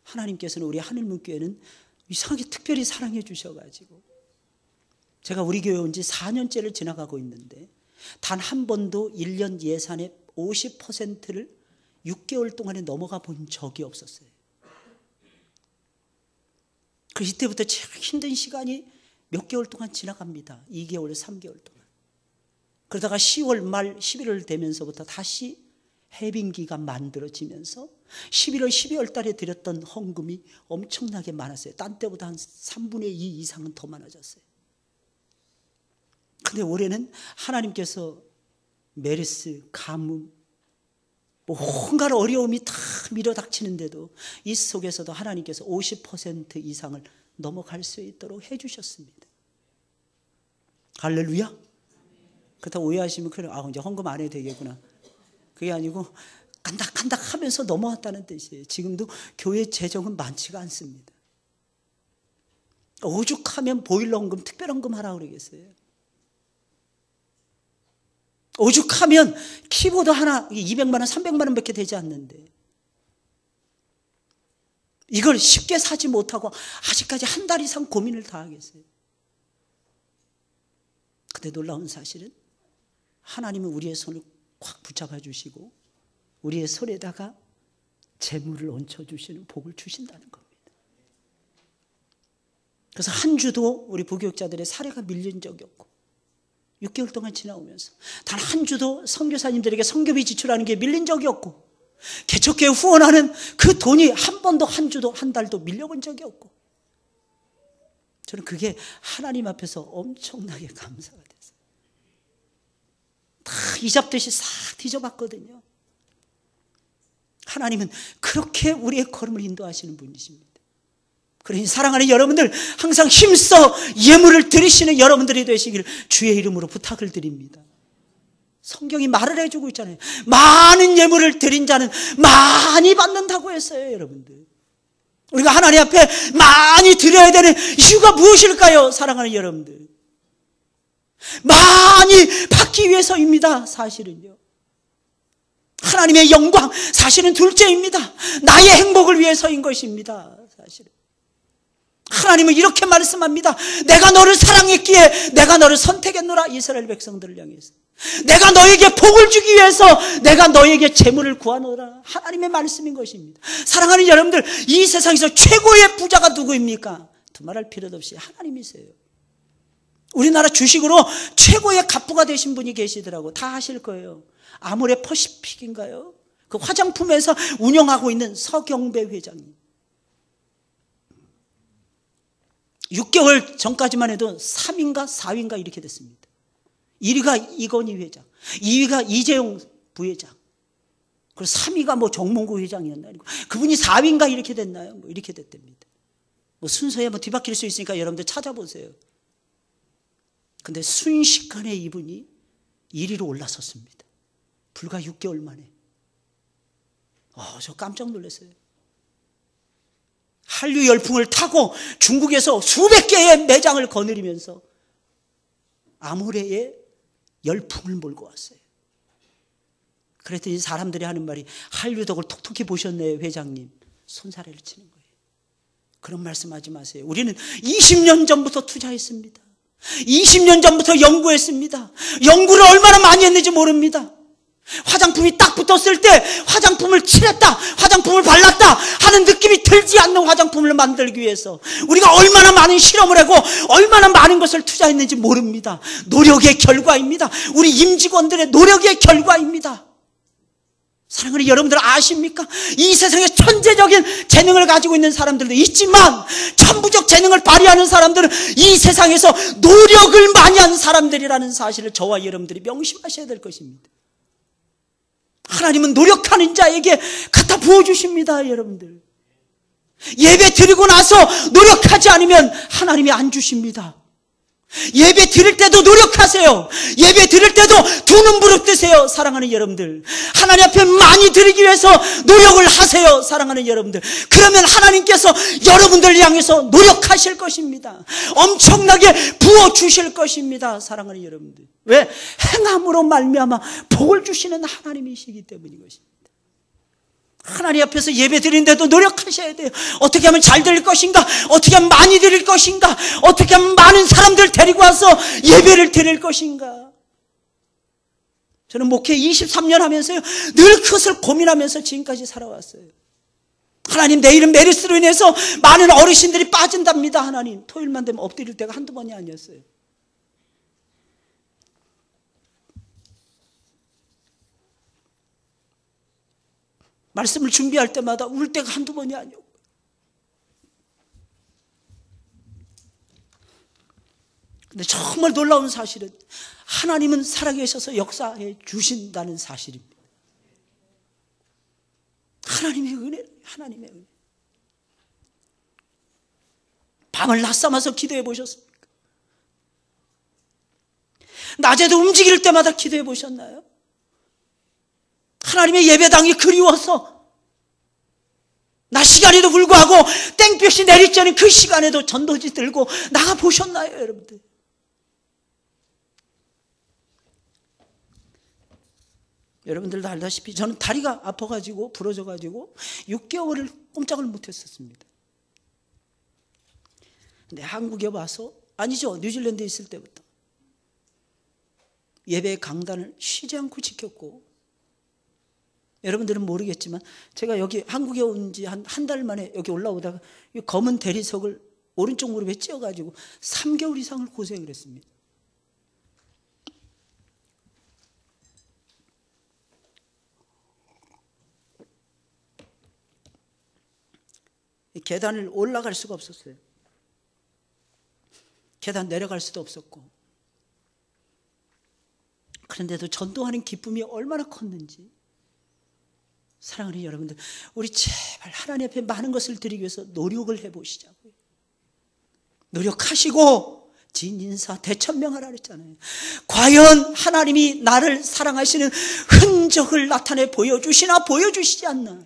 하나님께서는 우리 하늘문교회는 이상하게 특별히 사랑해 주셔가지고, 제가 우리 교회 온 지 4년째를 지나가고 있는데 단 한 번도 1년 예산의 50%를 6개월 동안에 넘어가 본 적이 없었어요. 그 이때부터 제일 힘든 시간이 몇 개월 동안 지나갑니다. 2개월, 3개월 동안. 그러다가 10월 말 11월 되면서부터 다시 해빙기가 만들어지면서 11월, 12월 달에 드렸던 헌금이 엄청나게 많았어요. 딴 때보다 한 3분의 2 이상은 더 많아졌어요. 근데 올해는 하나님께서 메르스, 가뭄, 온갖 어려움이 다 밀어닥치는데도 이 속에서도 하나님께서 50% 이상을 넘어갈 수 있도록 해주셨습니다. 할렐루야. 그렇다고 오해하시면 그래, 이제 헌금 안 해도 되겠구나. 그게 아니고 간닥간닥 하면서 넘어왔다는 뜻이에요. 지금도 교회 재정은 많지가 않습니다. 오죽하면 보일러 헌금, 특별 헌금 하라고 그러겠어요. 오죽하면 키보드 하나 200만 원, 300만 원밖에 되지 않는데 이걸 쉽게 사지 못하고 아직까지 한 달 이상 고민을 다 하겠어요. 근데 놀라운 사실은 하나님은 우리의 손을 꽉 붙잡아 주시고 우리의 손에다가 재물을 얹혀주시는 복을 주신다는 겁니다. 그래서 한 주도 우리 부교육자들의 사례가 밀린 적이 없고, 6개월 동안 지나오면서 단 한 주도 선교사님들에게 선교비 지출하는 게 밀린 적이 없고, 개척교회 후원하는 그 돈이 한 번도 한 주도 한 달도 밀려본 적이 없고, 저는 그게 하나님 앞에서 엄청나게 감사가 됐어요. 다 이잡듯이 싹 뒤져봤거든요. 하나님은 그렇게 우리의 걸음을 인도하시는 분이십니다. 그러니 사랑하는 여러분들, 항상 힘써 예물을 드리시는 여러분들이 되시기를 주의 이름으로 부탁을 드립니다. 성경이 말을 해주고 있잖아요. 많은 예물을 드린 자는 많이 받는다고 했어요. 여러분들, 우리가 하나님 앞에 많이 드려야 되는 이유가 무엇일까요? 사랑하는 여러분들, 많이 받기 위해서입니다. 사실은요, 하나님의 영광, 사실은 둘째입니다. 나의 행복을 위해서인 것입니다. 사실은 하나님은 이렇게 말씀합니다. 내가 너를 사랑했기에 내가 너를 선택했노라. 이스라엘 백성들을 향해서 내가 너에게 복을 주기 위해서 내가 너에게 재물을 구하노라. 하나님의 말씀인 것입니다. 사랑하는 여러분들, 이 세상에서 최고의 부자가 누구입니까? 두말할 필요도 없이 하나님이세요. 우리나라 주식으로 최고의 갑부가 되신 분이 계시더라고. 다 아실 거예요. 아모레 퍼시픽인가요? 그 화장품에서 운영하고 있는 서경배 회장님. 6개월 전까지만 해도 3위인가 4위인가 이렇게 됐습니다. 1위가 이건희 회장, 2위가 이재용 부회장, 그리고 3위가 뭐 정몽구 회장이었나, 그분이 4위인가 이렇게 됐나요? 뭐 이렇게 됐답니다. 뭐 순서에 뭐 뒤바뀔 수 있으니까 여러분들 찾아보세요. 근데 순식간에 이분이 1위로 올라섰습니다. 불과 6개월 만에. 저 깜짝 놀랐어요. 한류 열풍을 타고 중국에서 수백 개의 매장을 거느리면서 아모레의 열풍을 몰고 왔어요. 그랬더니 사람들이 하는 말이, 한류 덕을 톡톡히 보셨네요 회장님. 손사래를 치는 거예요. 그런 말씀하지 마세요. 우리는 20년 전부터 투자했습니다. 20년 전부터 연구했습니다. 연구를 얼마나 많이 했는지 모릅니다. 화장품이 딱 붙었을 때 화장품을 칠했다, 화장품을 발랐다 하는 느낌이 들지 않는 화장품을 만들기 위해서 우리가 얼마나 많은 실험을 하고 얼마나 많은 것을 투자했는지 모릅니다. 노력의 결과입니다. 우리 임직원들의 노력의 결과입니다. 사랑하는 여러분들 아십니까? 이 세상에 천재적인 재능을 가지고 있는 사람들도 있지만 천부적 재능을 발휘하는 사람들은 이 세상에서 노력을 많이 한 사람들이라는 사실을 저와 여러분들이 명심하셔야 될 것입니다. 하나님은 노력하는 자에게 갖다 부어주십니다. 여러분들, 예배 드리고 나서 노력하지 않으면 하나님이 안 주십니다. 예배 드릴 때도 노력하세요. 예배 드릴 때도 두 눈 부릅뜨세요. 사랑하는 여러분들, 하나님 앞에 많이 드리기 위해서 노력을 하세요. 사랑하는 여러분들, 그러면 하나님께서 여러분들을 향해서 노력하실 것입니다. 엄청나게 부어주실 것입니다. 사랑하는 여러분들, 왜? 행함으로 말미암아 복을 주시는 하나님이시기 때문인 것입니다. 하나님 앞에서 예배 드리는데도 노력하셔야 돼요. 어떻게 하면 잘 드릴 것인가? 어떻게 하면 많이 드릴 것인가? 어떻게 하면 많은 사람들 데리고 와서 예배를 드릴 것인가? 저는 목회 23년 하면서요, 늘 그것을 고민하면서 지금까지 살아왔어요. 하나님, 내 이름 메르스로 인해서 많은 어르신들이 빠진답니다. 하나님, 토요일만 되면 엎드릴 때가 한두 번이 아니었어요. 말씀을 준비할 때마다 울 때가 한두 번이 아니고, 근데 정말 놀라운 사실은 하나님은 살아계셔서 역사해 주신다는 사실입니다. 하나님의 은혜, 하나님의 은혜. 밤을 낮삼아서 기도해 보셨습니까? 낮에도 움직일 때마다 기도해 보셨나요? 하나님의 예배당이 그리워서 낮 시간에도 불구하고 땡볕이 내리쬐는 그 시간에도 전도지 들고 나가 보셨나요, 여러분들? 여러분들도 알다시피 저는 다리가 아파가지고 부러져가지고 6개월을 꼼짝을 못했었습니다. 근데 한국에 와서, 아니죠, 뉴질랜드에 있을 때부터 예배 강단을 쉬지 않고 지켰고, 여러분들은 모르겠지만 제가 여기 한국에 온 지 한 달 만에 여기 올라오다가 이 검은 대리석을 오른쪽 무릎에 찧어가지고 3개월 이상을 고생을 했습니다. 계단을 올라갈 수가 없었어요. 계단 내려갈 수도 없었고. 그런데도 전도하는 기쁨이 얼마나 컸는지. 사랑하는 여러분들, 우리 제발 하나님 앞에 많은 것을 드리기 위해서 노력을 해보시자고요. 노력하시고 진인사 대천명하라 그랬잖아요. 과연 하나님이 나를 사랑하시는 흔적을 나타내 보여주시나 보여주시지 않나.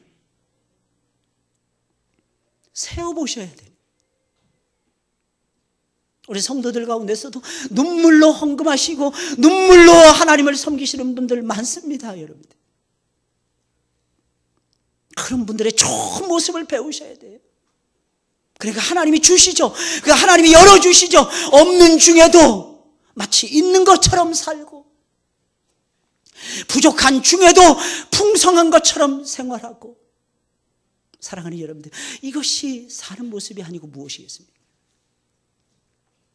세어보셔야 돼요. 우리 성도들 가운데서도 눈물로 헌금하시고 눈물로 하나님을 섬기시는 분들 많습니다, 여러분들. 그런 분들의 좋은 모습을 배우셔야 돼요. 그러니까 하나님이 주시죠. 그러니까 하나님이 열어주시죠. 없는 중에도 마치 있는 것처럼 살고, 부족한 중에도 풍성한 것처럼 생활하고. 사랑하는 여러분들, 이것이 사는 모습이 아니고 무엇이겠습니까?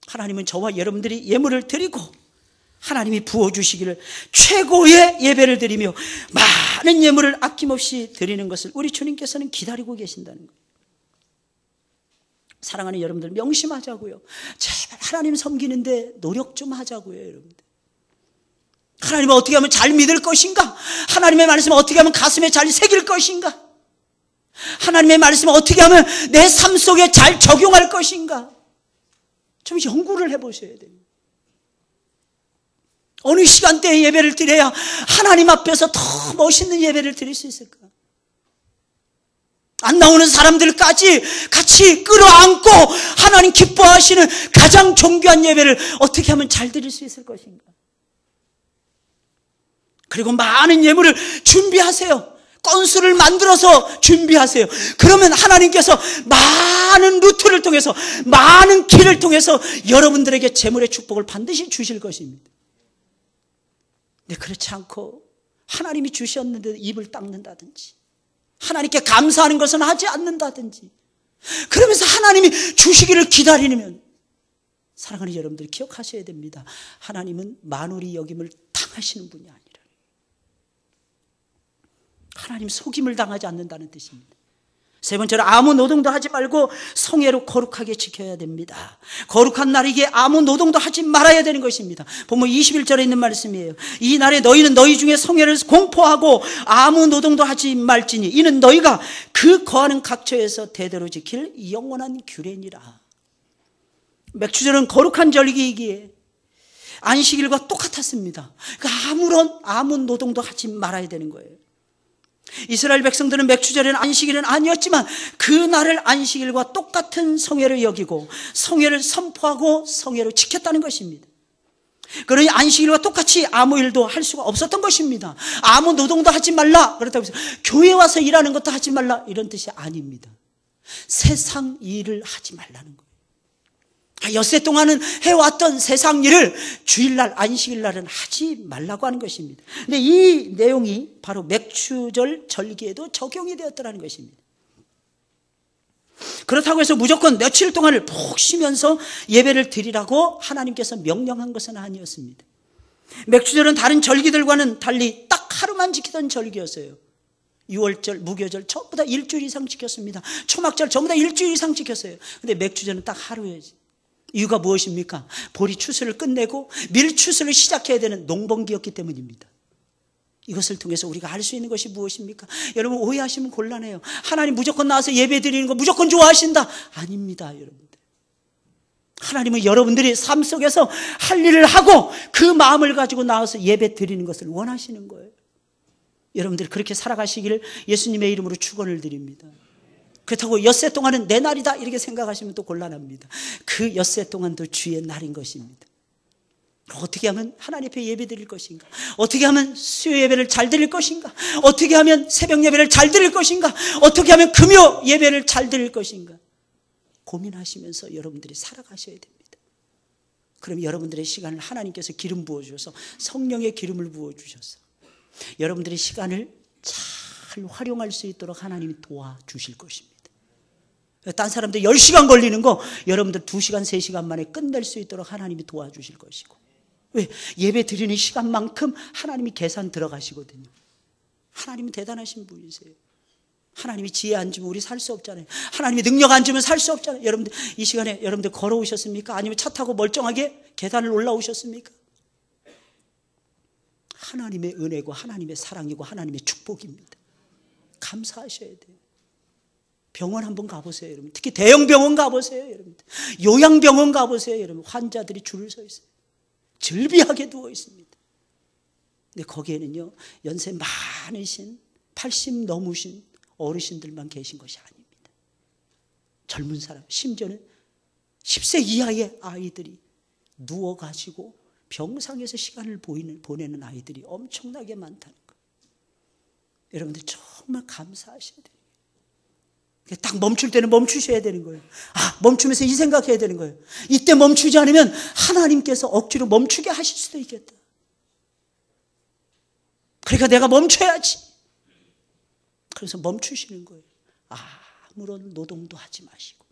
하나님은 저와 여러분들이 예물을 드리고 하나님이 부어주시기를 최고의 예배를 드리며 많은 예물을 아낌없이 드리는 것을 우리 주님께서는 기다리고 계신다는 거예요. 사랑하는 여러분들, 명심하자고요. 제발 하나님 섬기는데 노력 좀 하자고요, 여러분들. 하나님을 어떻게 하면 잘 믿을 것인가? 하나님의 말씀을 어떻게 하면 가슴에 잘 새길 것인가? 하나님의 말씀을 어떻게 하면 내 삶 속에 잘 적용할 것인가? 좀 연구를 해보셔야 돼요. 어느 시간대에 예배를 드려야 하나님 앞에서 더 멋있는 예배를 드릴 수 있을까? 안 나오는 사람들까지 같이 끌어안고 하나님 기뻐하시는 가장 존귀한 예배를 어떻게 하면 잘 드릴 수 있을 것인가? 그리고 많은 예물을 준비하세요. 건수를 만들어서 준비하세요. 그러면 하나님께서 많은 루트를 통해서, 많은 길을 통해서 여러분들에게 재물의 축복을 반드시 주실 것입니다. 근데 그렇지 않고 하나님이 주셨는데 입을 닦는다든지, 하나님께 감사하는 것은 하지 않는다든지, 그러면서 하나님이 주시기를 기다리면, 사랑하는 여러분들 기억하셔야 됩니다. 하나님은 만홀이 여김을 당하시는 분이 아니라 하나님 속임을 당하지 않는다는 뜻입니다. 세 번째로, 아무 노동도 하지 말고 성회로 거룩하게 지켜야 됩니다. 거룩한 날이기에 아무 노동도 하지 말아야 되는 것입니다. 본문 21절에 있는 말씀이에요. 이 날에 너희는 너희 중에 성회를 공포하고 아무 노동도 하지 말지니 이는 너희가 그 거하는 각처에서 대대로 지킬 영원한 규례니라. 맥추절은 거룩한 절기이기에 안식일과 똑같았습니다. 그러니까 아무 노동도 하지 말아야 되는 거예요. 이스라엘 백성들은 맥추절에는 안식일은 아니었지만 그 날을 안식일과 똑같은 성회를 여기고 성회를 선포하고 성회로 지켰다는 것입니다. 그러니 안식일과 똑같이 아무 일도 할 수가 없었던 것입니다. 아무 노동도 하지 말라, 그렇다고 해서 교회 와서 일하는 것도 하지 말라, 이런 뜻이 아닙니다. 세상 일을 하지 말라는 거예요. 엿새 동안은 해왔던 세상 일을 주일날, 안식일날은 하지 말라고 하는 것입니다. 근데 이 내용이 바로 맥추절 절기에도 적용이 되었더라는 것입니다. 그렇다고 해서 무조건 며칠 동안을 푹 쉬면서 예배를 드리라고 하나님께서 명령한 것은 아니었습니다. 맥추절은 다른 절기들과는 달리 딱 하루만 지키던 절기였어요. 6월절, 무교절 전부 다 일주일 이상 지켰습니다. 초막절 전부 다 일주일 이상 지켰어요. 근데 맥추절은 딱 하루예지. 이유가 무엇입니까? 보리 추수를 끝내고 밀 추수를 시작해야 되는 농번기였기 때문입니다. 이것을 통해서 우리가 알 수 있는 것이 무엇입니까? 여러분, 오해하시면 곤란해요. 하나님 무조건 나와서 예배 드리는 거 무조건 좋아하신다. 아닙니다, 여러분들. 하나님은 여러분들이 삶 속에서 할 일을 하고 그 마음을 가지고 나와서 예배 드리는 것을 원하시는 거예요. 여러분들이 그렇게 살아가시기를 예수님의 이름으로 축원을 드립니다. 그렇다고 엿새 동안은 내 날이다 이렇게 생각하시면 또 곤란합니다. 그 엿새 동안도 주의 날인 것입니다. 어떻게 하면 하나님 앞에 예배 드릴 것인가? 어떻게 하면 수요 예배를 잘 드릴 것인가? 어떻게 하면 새벽 예배를 잘 드릴 것인가? 어떻게 하면 금요 예배를 잘 드릴 것인가? 고민하시면서 여러분들이 살아가셔야 됩니다. 그럼 여러분들의 시간을 하나님께서 기름 부어주셔서, 성령의 기름을 부어주셔서 여러분들의 시간을 잘 활용할 수 있도록 하나님이 도와주실 것입니다. 딴 사람들 10시간 걸리는 거 여러분들 2시간, 3시간 만에 끝낼 수 있도록 하나님이 도와주실 것이고. 왜? 예배 드리는 시간만큼 하나님이 계산 들어가시거든요. 하나님은 대단하신 분이세요. 하나님이 지혜 안 주면 우리 살 수 없잖아요. 하나님이 능력 안 주면 살 수 없잖아요. 여러분들 이 시간에 여러분들 걸어오셨습니까? 아니면 차 타고 멀쩡하게 계단을 올라오셨습니까? 하나님의 은혜고 하나님의 사랑이고 하나님의 축복입니다. 감사하셔야 돼요. 병원 한번 가보세요, 여러분. 특히 대형 병원 가보세요, 여러분. 요양병원 가보세요, 여러분. 환자들이 줄을 서 있어요. 즐비하게 누워 있습니다. 근데 거기에는요, 연세 많으신 80 넘으신 어르신들만 계신 것이 아닙니다. 젊은 사람, 심지어는 10세 이하의 아이들이 누워가지고 병상에서 시간을 보내는 아이들이 엄청나게 많다는 거예요. 여러분들 정말 감사하셔야 돼요. 딱 멈출 때는 멈추셔야 되는 거예요. 멈추면서 이 생각해야 되는 거예요. 이때 멈추지 않으면 하나님께서 억지로 멈추게 하실 수도 있겠다. 그러니까 내가 멈춰야지. 그래서 멈추시는 거예요. 아무런 노동도 하지 마시고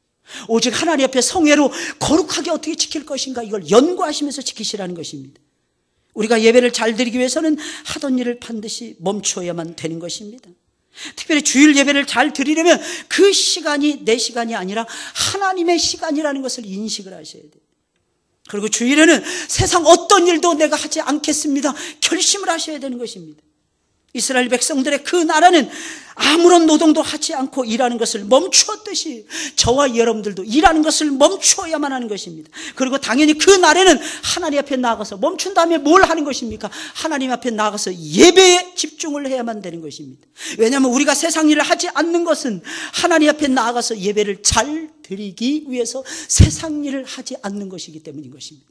오직 하나님 앞에 성회로 거룩하게 어떻게 지킬 것인가, 이걸 연구하시면서 지키시라는 것입니다. 우리가 예배를 잘 드리기 위해서는 하던 일을 반드시 멈춰야만 되는 것입니다. 특별히 주일 예배를 잘 드리려면 그 시간이 내 시간이 아니라 하나님의 시간이라는 것을 인식을 하셔야 돼요. 그리고 주일에는 세상 어떤 일도 내가 하지 않겠습니다, 결심을 하셔야 되는 것입니다. 이스라엘 백성들의 그 나라는 아무런 노동도 하지 않고 일하는 것을 멈추었듯이 저와 여러분들도 일하는 것을 멈추어야만 하는 것입니다. 그리고 당연히 그 날에는 하나님 앞에 나가서 멈춘 다음에 뭘 하는 것입니까? 하나님 앞에 나가서 예배에 집중을 해야만 되는 것입니다. 왜냐하면 우리가 세상 일을 하지 않는 것은 하나님 앞에 나가서 예배를 잘 드리기 위해서 세상 일을 하지 않는 것이기 때문인 것입니다.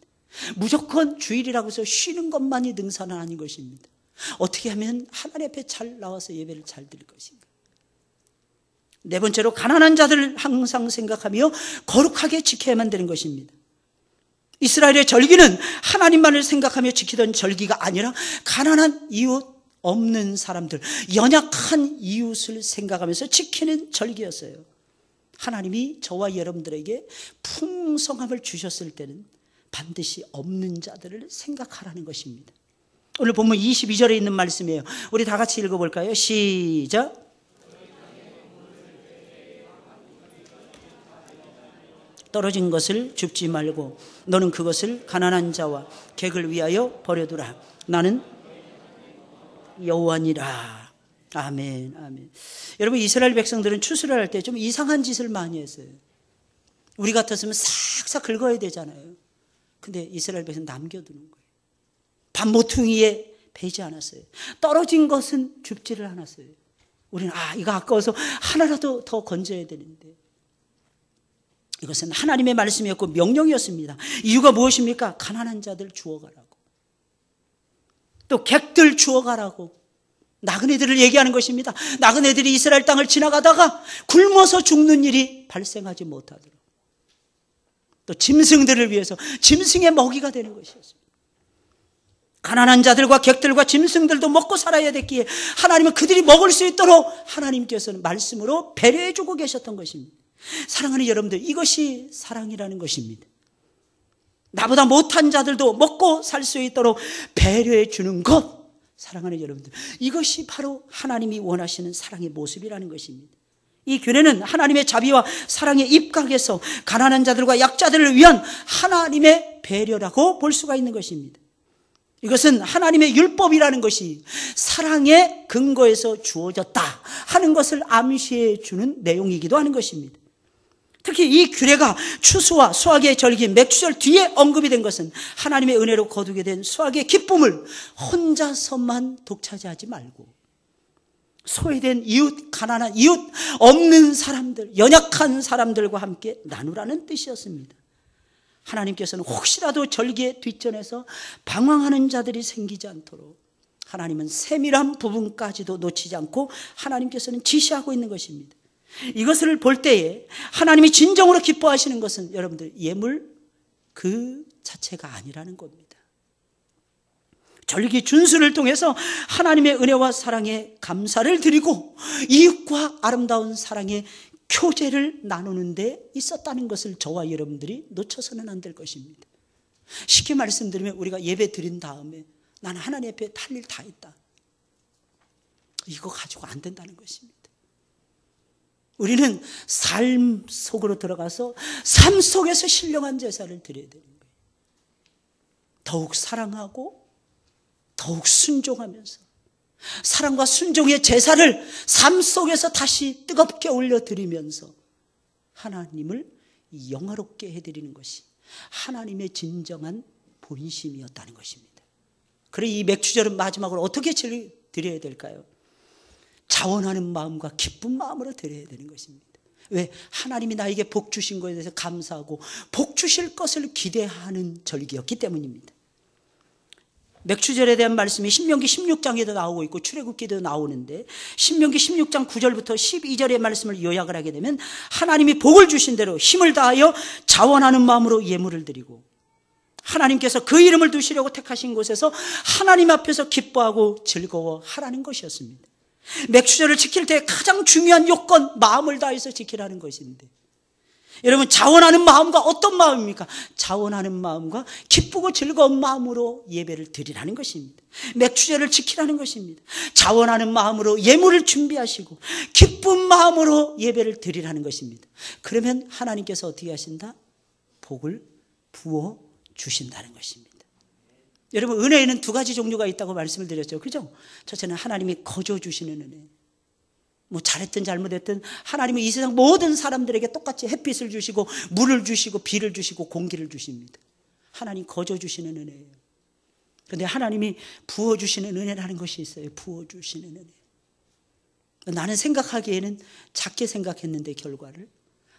무조건 주일이라고 해서 쉬는 것만이 능사는 아닌 것입니다. 어떻게 하면 하나님 앞에 잘 나와서 예배를 잘 드릴 것인가? 네 번째로 가난한 자들을 항상 생각하며 거룩하게 지켜야만 되는 것입니다. 이스라엘의 절기는 하나님만을 생각하며 지키던 절기가 아니라 가난한 이웃, 없는 사람들, 연약한 이웃을 생각하면서 지키는 절기였어요. 하나님이 저와 여러분들에게 풍성함을 주셨을 때는 반드시 없는 자들을 생각하라는 것입니다. 오늘 본문 22절에 있는 말씀이에요. 우리 다 같이 읽어볼까요? 시작. 떨어진 것을 줍지 말고 너는 그것을 가난한 자와 객을 위하여 버려두라. 나는 여호와니라. 아멘, 아멘. 여러분, 이스라엘 백성들은 추수를 할 때 좀 이상한 짓을 많이 했어요. 우리 같았으면 싹싹 긁어야 되잖아요. 근데 이스라엘 백성은 남겨두는 거예요. 밥 모퉁이에 베지 않았어요. 떨어진 것은 줍지를 않았어요. 우리는 이거 아까워서 하나라도 더 건져야 되는데, 이것은 하나님의 말씀이었고 명령이었습니다. 이유가 무엇입니까? 가난한 자들 주워가라고, 또 객들 주워가라고, 나그네들을 얘기하는 것입니다. 나그네들이 이스라엘 땅을 지나가다가 굶어서 죽는 일이 발생하지 못하도록, 또 짐승들을 위해서 짐승의 먹이가 되는 것이었습니다. 가난한 자들과 객들과 짐승들도 먹고 살아야 됐기에 하나님은 그들이 먹을 수 있도록 하나님께서는 말씀으로 배려해 주고 계셨던 것입니다. 사랑하는 여러분들, 이것이 사랑이라는 것입니다. 나보다 못한 자들도 먹고 살 수 있도록 배려해 주는 것, 사랑하는 여러분들, 이것이 바로 하나님이 원하시는 사랑의 모습이라는 것입니다. 이 규례는 하나님의 자비와 사랑의 입각에서 가난한 자들과 약자들을 위한 하나님의 배려라고 볼 수가 있는 것입니다. 이것은 하나님의 율법이라는 것이 사랑의 근거에서 주어졌다 하는 것을 암시해 주는 내용이기도 하는 것입니다. 특히 이 규례가 추수와 수확의 절기 맥주절 뒤에 언급이 된 것은 하나님의 은혜로 거두게 된 수확의 기쁨을 혼자서만 독차지하지 말고 소외된 이웃, 가난한 이웃, 없는 사람들, 연약한 사람들과 함께 나누라는 뜻이었습니다. 하나님께서는 혹시라도 절기의 뒷전에서 방황하는 자들이 생기지 않도록 하나님은 세밀한 부분까지도 놓치지 않고 하나님께서는 지시하고 있는 것입니다. 이것을 볼 때에 하나님이 진정으로 기뻐하시는 것은 여러분들 예물 그 자체가 아니라는 겁니다. 절기 준수를 통해서 하나님의 은혜와 사랑에 감사를 드리고 이웃과 아름다운 사랑의 교제를 나누는 데 있었다는 것을 저와 여러분들이 놓쳐서는 안 될 것입니다. 쉽게 말씀드리면 우리가 예배 드린 다음에 나는 하나님 앞에 할 일 다 했다, 이거 가지고 안 된다는 것입니다. 우리는 삶 속으로 들어가서 삶 속에서 신령한 제사를 드려야 되는 거예요. 더욱 사랑하고 더욱 순종하면서 사랑과 순종의 제사를 삶 속에서 다시 뜨겁게 올려드리면서 하나님을 영화롭게 해드리는 것이 하나님의 진정한 본심이었다는 것입니다. 그래 이 맥주절은 마지막으로 어떻게 드려야 될까요? 자원하는 마음과 기쁜 마음으로 드려야 되는 것입니다. 왜? 하나님이 나에게 복 주신 것에 대해서 감사하고 복 주실 것을 기대하는 절기였기 때문입니다. 맥주절에 대한 말씀이 신명기 16장에도 나오고 있고 출애굽기도 나오는데 신명기 16장 9절부터 12절의 말씀을 요약을 하게 되면 하나님이 복을 주신 대로 힘을 다하여 자원하는 마음으로 예물을 드리고 하나님께서 그 이름을 두시려고 택하신 곳에서 하나님 앞에서 기뻐하고 즐거워하라는 것이었습니다. 맥주절을 지킬 때 가장 중요한 요건, 마음을 다해서 지키라는 것인데 여러분, 자원하는 마음과 어떤 마음입니까? 자원하는 마음과 기쁘고 즐거운 마음으로 예배를 드리라는 것입니다. 맥주절을 지키라는 것입니다. 자원하는 마음으로 예물을 준비하시고 기쁜 마음으로 예배를 드리라는 것입니다. 그러면 하나님께서 어떻게 하신다? 복을 부어 주신다는 것입니다. 여러분, 은혜에는 두 가지 종류가 있다고 말씀을 드렸죠. 그죠? 첫째는 하나님이 거저 주시는 은혜. 뭐 잘했든 잘못했든 하나님은 이 세상 모든 사람들에게 똑같이 햇빛을 주시고 물을 주시고 비를 주시고 공기를 주십니다. 하나님 거저 주시는 은혜예요. 그런데 하나님이 부어주시는 은혜라는 것이 있어요. 부어주시는 은혜. 나는 생각하기에는 작게 생각했는데 결과를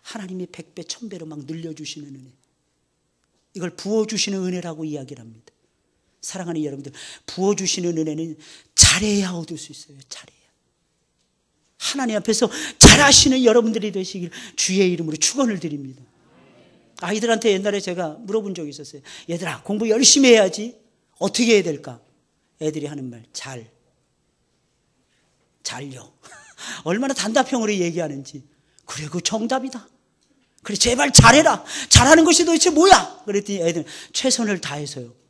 하나님이 100배 1000배로 막 늘려주시는 은혜. 이걸 부어주시는 은혜라고 이야기를 합니다. 사랑하는 여러분들, 부어주시는 은혜는 잘해야 얻을 수 있어요. 잘해야. 하나님 앞에서 잘하시는 여러분들이 되시길 주의 이름으로 축원을 드립니다. 아이들한테 옛날에 제가 물어본 적이 있었어요. 얘들아, 공부 열심히 해야지. 어떻게 해야 될까? 애들이 하는 말, 잘요. 얼마나 단답형으로 얘기하는지. 그래, 그 정답이다. 그래, 제발 잘해라. 잘하는 것이 도대체 뭐야? 그랬더니 애들은 최선을 다해서요.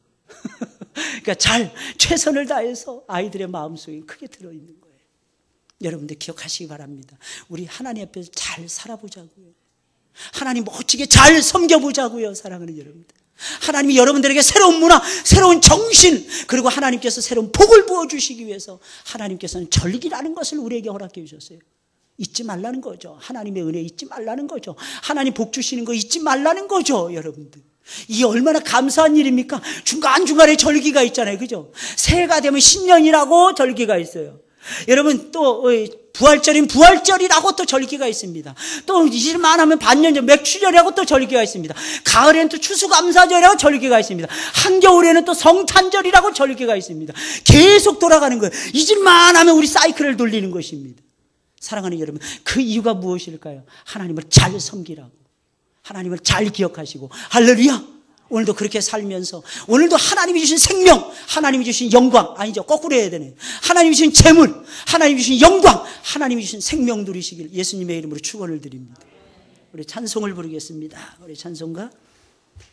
그러니까 최선을 다해서 아이들의 마음속에 크게 들어있는 거예요. 여러분들 기억하시기 바랍니다. 우리 하나님 앞에서 잘 살아보자고요. 하나님 멋지게 잘 섬겨보자고요. 사랑하는 여러분들. 하나님이 여러분들에게 새로운 문화, 새로운 정신, 그리고 하나님께서 새로운 복을 부어주시기 위해서 하나님께서는 절기라는 것을 우리에게 허락해 주셨어요. 잊지 말라는 거죠. 하나님의 은혜 잊지 말라는 거죠. 하나님 복 주시는 거 잊지 말라는 거죠. 여러분들. 이게 얼마나 감사한 일입니까? 중간중간에 절기가 있잖아요. 그죠? 새해가 되면 신년이라고 절기가 있어요. 여러분, 또 부활절인 부활절이라고 또 절기가 있습니다. 또 이질만 하면 반년절 맥주절이라고 또 절기가 있습니다. 가을에는 또 추수감사절이라고 절기가 있습니다. 한겨울에는 또 성탄절이라고 절기가 있습니다. 계속 돌아가는 거예요. 이질만 하면 우리 사이클을 돌리는 것입니다. 사랑하는 여러분, 그 이유가 무엇일까요? 하나님을 잘 섬기라고, 하나님을 잘 기억하시고, 할렐루야! 오늘도 그렇게 살면서 오늘도 하나님이 주신 생명, 하나님이 주신 영광, 아니죠, 거꾸로 해야 되네. 하나님이 주신 재물, 하나님이 주신 영광, 하나님이 주신 생명 누리시길 예수님의 이름으로 축원을 드립니다. 우리 찬송을 부르겠습니다. 우리 찬송가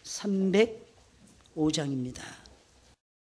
305장입니다.